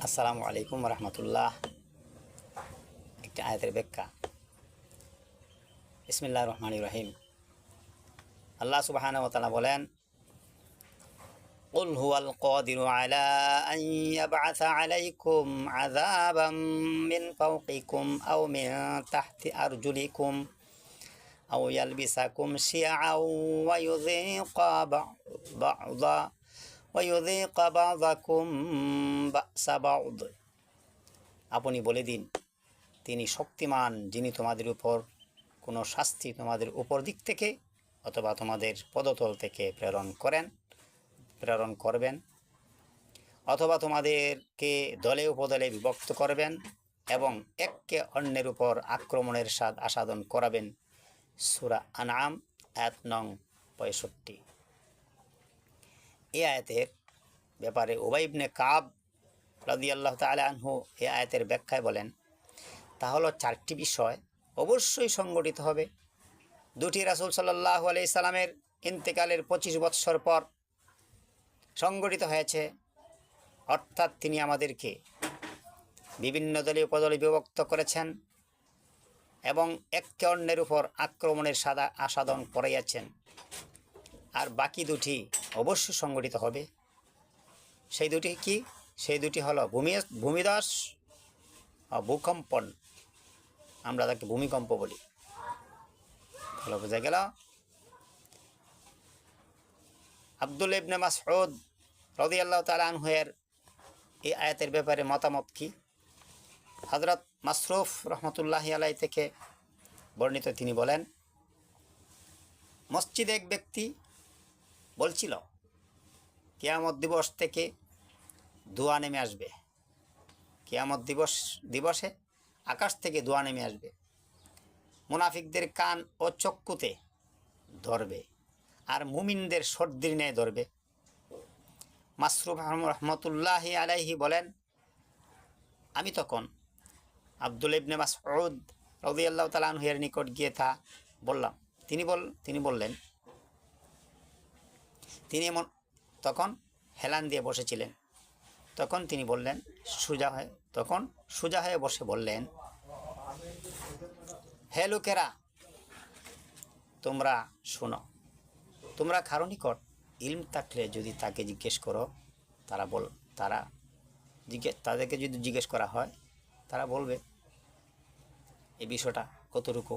আসসালামু আলাইকুম রহমতুল্লাহ। একটি আয়াতের ব্যাখ্যা। বিসমিল্লাহির রহমানির রহিম। আল্লাহ সুবহানাহু ওয়া তাআলা বলেন, কুল হুয়াল কাদিরু আলা আন ইয়াবআসা আলাইকুম আযাবাম মিন ফাওকিকুম আও মিন তাহতি আরজুলিকুম আও ইয়ালবিসাকুম শিয়াআন ওয়া ইউযীকা বা'যাকুম বা'সা বা'দ। আপনি বলে দিন, তিনি শক্তিমান, যিনি তোমাদের উপর কোনো শাস্তি তোমাদের উপর দিক থেকে অথবা তোমাদের পদতল থেকে প্রেরণ করবেন, অথবা তোমাদেরকে দলে উপদলে বিভক্ত করবেন এবং একে অন্যের উপর আক্রমণের স্বাদ আস্বাদন করাবেন। সূরা আনআম আয়াত নং ৬৫। এই আয়াতের ব্যাপারে উবাই ইবনে কাব রাদিয়াল্লাহু তাআলা আনহু এই আয়াতের ব্যাখ্যায় বলেন, তা হলো চারটি বিষয় অবশ্যই সংগঠিত হবে। দুটি রাসূল সাল্লাল্লাহু আলাইহি সাল্লামের ইন্তেকালের ২৫ বৎসর পর সংগঠিত হয়েছে, অর্থাৎ তিনি আমাদেরকে বিভিন্ন দলে উপদলে বিভক্ত করেছেন এবং একে অন্যের উপর আক্রমণের স্বাদ আস্বাদন করাইয়াছেন। আর বাকি দুটি অবশ্যই সংগঠিত হবে। সেই দুটি কি? সেই দুটি হলো ভূমিধস ও ভূকম্পন। আমরা তাকে ভূমিকম্প বলি। ভালো বোঝা গেল? আব্দুল্লাহ ইবনে মাসউদ রাদিয়াল্লাহু তাআলা আনহু এর এই আয়াতের ব্যাপারে মতামত কি? হযরত মাসরুফ রহমতুল্লাহি আলাইহি থেকে বর্ণিত, তিনি বলেন, মসজিদে এক ব্যক্তি বলছিল, কিয়ামত দিবস থেকে ধোঁয়া নেমে আসবে। কিয়ামত দিবসে আকাশ থেকে ধোঁয়া নেমে আসবে, মুনাফিকদের কান ও চক্ষুতে ধরবে আর মুমিনদের সর্দির ন্যায় ধরবে। মাসরুফ রহমতুল্লাহি আলাইহি বলেন, আমি তখন আব্দুল্লাহ ইবনে মাসউদ রাদিয়াল্লাহু তাআলা আনহু এর নিকট গিয়ে তা বললাম। তিনি বললেন, তিনি তখন হেলান দিয়ে বসেছিলেন। তখন তিনি বললেন, সোজা হয়ে বসে বললেন, হে লোকেরা, তোমরা শোনো, তোমরা কারো নিকট ইলম থাকলে যদি তাকে জিজ্ঞেস করো, তাদেরকে যদি জিজ্ঞেস করা হয়, তারা বলবে এই বিষয়টা কতটুকু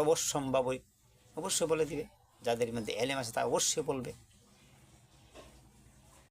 অবশ্যম্ভাবী, অবশ্যই বলে দিবে। যাদের মধ্যে এলেম আছে তা অবশ্যই বলবে।